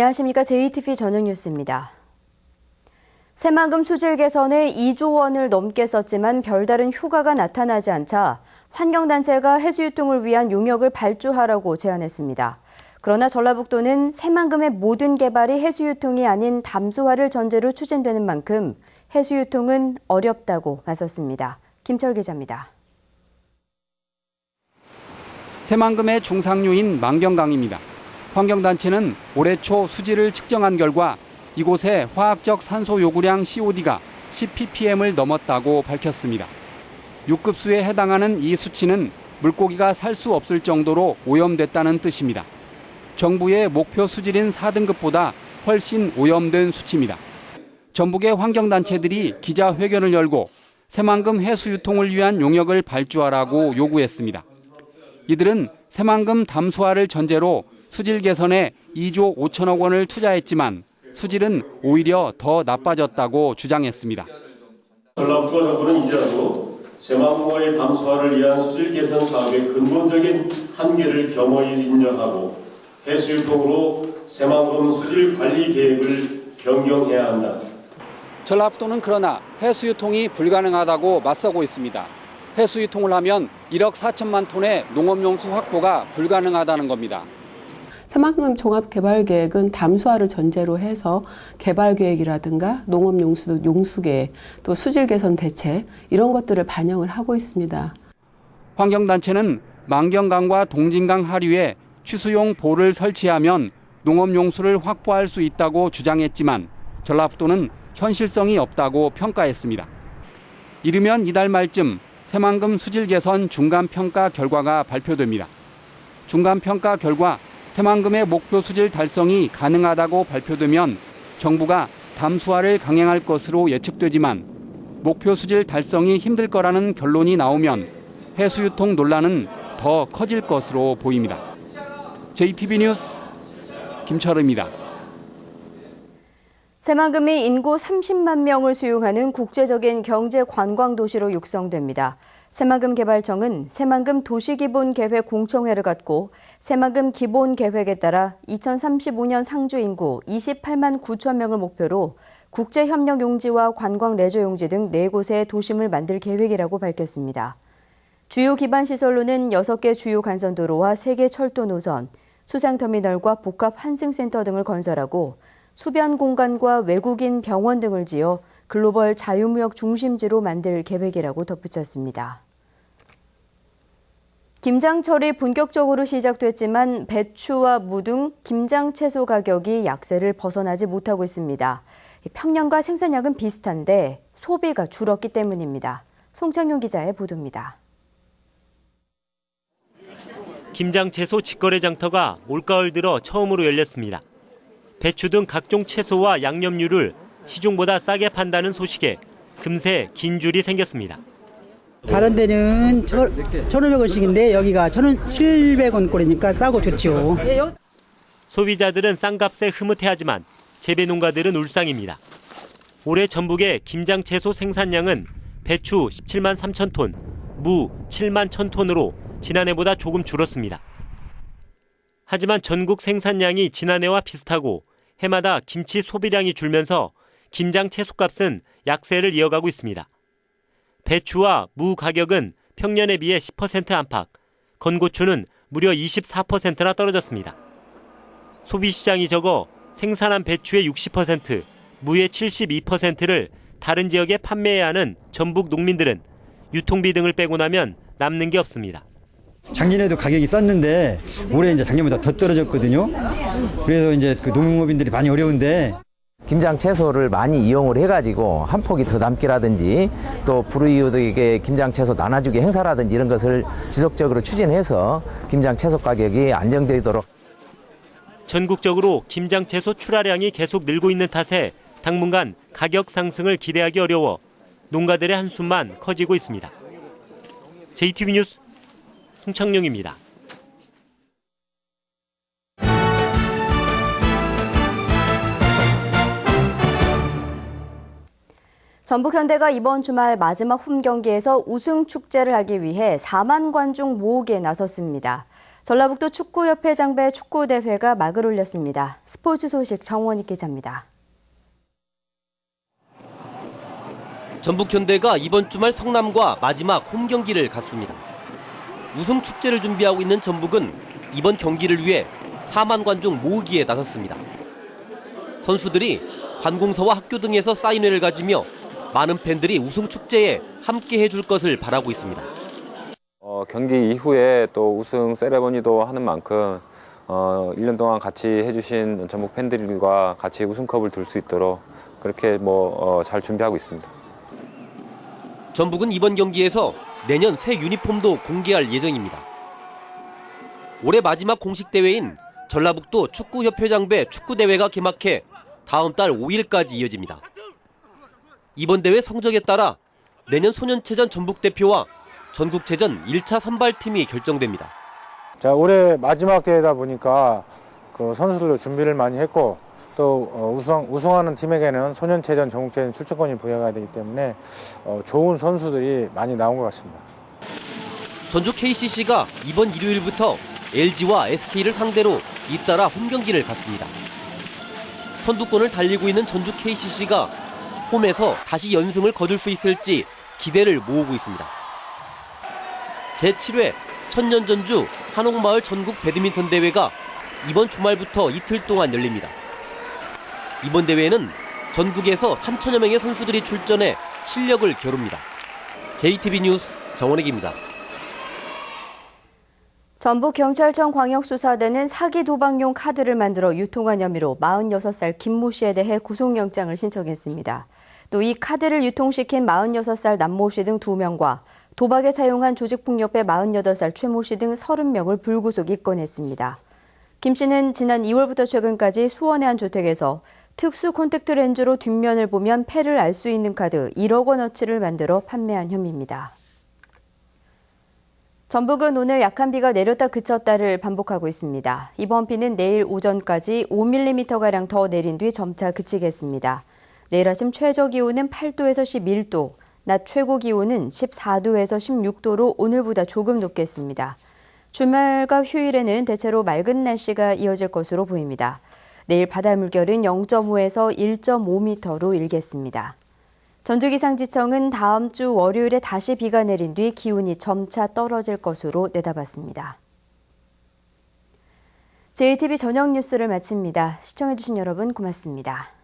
안녕하십니까. JTV 저녁 뉴스입니다. 새만금 수질 개선에 2조 원을 넘게 썼지만 별다른 효과가 나타나지 않자 환경단체가 해수유통을 위한 용역을 발주하라고 제안했습니다. 그러나 전라북도는 새만금의 모든 개발이 해수유통이 아닌 담수화를 전제로 추진되는 만큼 해수유통은 어렵다고 맞섰습니다. 김철 기자입니다. 새만금의 중상류인 만경강입니다. 환경단체는 올해 초 수질을 측정한 결과 이곳의 화학적 산소 요구량 COD가 10ppm을 넘었다고 밝혔습니다. 6급수에 해당하는 이 수치는 물고기가 살 수 없을 정도로 오염됐다는 뜻입니다. 정부의 목표 수질인 4등급보다 훨씬 오염된 수치입니다. 전북의 환경단체들이 기자회견을 열고 새만금 해수유통을 위한 용역을 발주하라고 요구했습니다. 이들은 새만금 담수화를 전제로 수질 개선에 2조 5천억 원을 투자했지만 수질은 오히려 더 나빠졌다고 주장했습니다. 전라북도 정부는 이제라도 새만금호의 담수화를 위한 수질 개선 사업의 근본적인 한계를 겸허히 인정하고 해수유통으로 새만금 수질 관리 계획을 변경해야 한다. 전라북도는 그러나 해수유통이 불가능하다고 맞서고 있습니다. 해수유통을 하면 1억 4천만 톤의 농업용수 확보가 불가능하다는 겁니다. 새만금 종합개발계획은 담수화를 전제로 해서 개발계획이라든가 농업용수 용수계획, 또 수질개선 대책 이런 것들을 반영을 하고 있습니다. 환경단체는 만경강과 동진강 하류에 취수용 보를 설치하면 농업용수를 확보할 수 있다고 주장했지만 전라북도는 현실성이 없다고 평가했습니다. 이르면 이달 말쯤 새만금 수질 개선 중간평가 결과가 발표됩니다. 중간평가 결과 새만금의 목표 수질 달성이 가능하다고 발표되면 정부가 담수화를 강행할 것으로 예측되지만 목표 수질 달성이 힘들 거라는 결론이 나오면 해수유통 논란은 더 커질 것으로 보입니다. JTV 뉴스 김철우입니다. 새만금이 인구 30만 명을 수용하는 국제적인 경제 관광 도시로 육성됩니다. 새만금 개발청은 새만금 도시기본계획 공청회를 갖고 새만금 기본계획에 따라 2035년 상주 인구 28만 9천 명을 목표로 국제협력 용지와 관광 레저 용지 등 4곳의 도심을 만들 계획이라고 밝혔습니다. 주요 기반시설로는 6개 주요 간선도로와 3개 철도 노선, 수상터미널과 복합 환승센터 등을 건설하고 수변 공간과 외국인 병원 등을 지어 글로벌 자유무역 중심지로 만들 계획이라고 덧붙였습니다. 김장철이 본격적으로 시작됐지만 배추와 무 등 김장 채소 가격이 약세를 벗어나지 못하고 있습니다. 평년과 생산량은 비슷한데 소비가 줄었기 때문입니다. 송창용 기자의 보도입니다. 김장 채소 직거래 장터가 올가을 들어 처음으로 열렸습니다. 배추 등 각종 채소와 양념류를 시중보다 싸게 판다는 소식에 금세 긴 줄이 생겼습니다. 다른 데는 1,500원씩인데 여기가 1,700원꼴이니까 싸고 좋죠. 소비자들은 싼값에 흐뭇해하지만 재배 농가들은 울상입니다. 올해 전북의 김장 채소 생산량은 배추 17만 3천 톤, 무 7만 1천 톤으로 지난해보다 조금 줄었습니다. 하지만 전국 생산량이 지난해와 비슷하고 해마다 김치 소비량이 줄면서 김장 채소값은 약세를 이어가고 있습니다. 배추와 무 가격은 평년에 비해 10% 안팎, 건고추는 무려 24%나 떨어졌습니다. 소비시장이 적어 생산한 배추의 60%, 무의 72%를 다른 지역에 판매해야 하는 전북 농민들은 유통비 등을 빼고 나면 남는 게 없습니다. 작년에도 가격이 쌌는데 올해 이제 작년보다 더 떨어졌거든요. 그래서 이제 그 농업인들이 많이 어려운데 김장 채소를 많이 이용을 해가지고 한 포기 더 담기라든지 또 불우이웃에게 김장 채소 나눠주기 행사라든지 이런 것을 지속적으로 추진해서 김장 채소 가격이 안정되도록. 전국적으로 김장 채소 출하량이 계속 늘고 있는 탓에 당분간 가격 상승을 기대하기 어려워 농가들의 한숨만 커지고 있습니다. JTV 뉴스 송창용입니다. 전북현대가 이번 주말 마지막 홈 경기에서 우승 축제를 하기 위해 4만 관중 모으기에 나섰습니다. 전라북도 축구협회 장배 축구대회가 막을 올렸습니다. 스포츠 소식 정원익 기자입니다. 전북현대가 이번 주말 성남과 마지막 홈 경기를 갖습니다. 우승 축제를 준비하고 있는 전북은 이번 경기를 위해 4만 관중 모으기에 나섰습니다. 선수들이 관공서와 학교 등에서 사인회를 가지며 많은 팬들이 우승 축제에 함께 해줄 것을 바라고 있습니다. 경기 이후에 또 우승 세레머니도 하는 만큼 1년 동안 같이 해주신 전북 팬들과 같이 우승컵을 들 수 있도록 그렇게 잘 준비하고 있습니다. 전북은 이번 경기에서 내년 새 유니폼도 공개할 예정입니다. 올해 마지막 공식 대회인 전라북도 축구협회 장배 축구대회가 개막해 다음 달 5일까지 이어집니다. 이번 대회 성적에 따라 내년 소년체전 전북대표와 전국체전 1차 선발팀이 결정됩니다. 자, 올해 마지막 대회다 보니까 그 선수들도 준비를 많이 했고 또 우승하는 팀에게는 소년체전, 전국체전 출전권이 부여가 되기 때문에 좋은 선수들이 많이 나온 것 같습니다. 전주 KCC가 이번 일요일부터 LG와 SK를 상대로 잇따라 홈경기를 갖습니다. 선두권을 달리고 있는 전주 KCC가 홈에서 다시 연승을 거둘 수 있을지 기대를 모으고 있습니다. 제7회 천년전주 한옥마을 전국 배드민턴 대회가 이번 주말부터 이틀 동안 열립니다. 이번 대회에는 전국에서 3천여 명의 선수들이 출전해 실력을 겨룹니다. JTB 뉴스 정원익입니다. 전북경찰청 광역수사대는 사기 도박용 카드를 만들어 유통한 혐의로 46살 김모 씨에 대해 구속영장을 신청했습니다. 또 이 카드를 유통시킨 46살 남모 씨 등 2명과 도박에 사용한 조직폭력배 48살 최모 씨 등 30명을 불구속 입건했습니다. 김 씨는 지난 2월부터 최근까지 수원의 한 주택에서 특수 콘택트 렌즈로 뒷면을 보면 패를 알 수 있는 카드 1억 원어치를 만들어 판매한 혐의입니다. 전북은 오늘 약한 비가 내렸다 그쳤다를 반복하고 있습니다. 이번 비는 내일 오전까지 5mm가량 더 내린 뒤 점차 그치겠습니다. 내일 아침 최저 기온은 8도에서 11도, 낮 최고 기온은 14도에서 16도로 오늘보다 조금 높겠습니다. 주말과 휴일에는 대체로 맑은 날씨가 이어질 것으로 보입니다. 내일 바다 물결은 0.5에서 1.5m로 일겠습니다. 전주기상지청은 다음 주 월요일에 다시 비가 내린 뒤 기온이 점차 떨어질 것으로 내다봤습니다. JTB 저녁 뉴스를 마칩니다. 시청해주신 여러분 고맙습니다.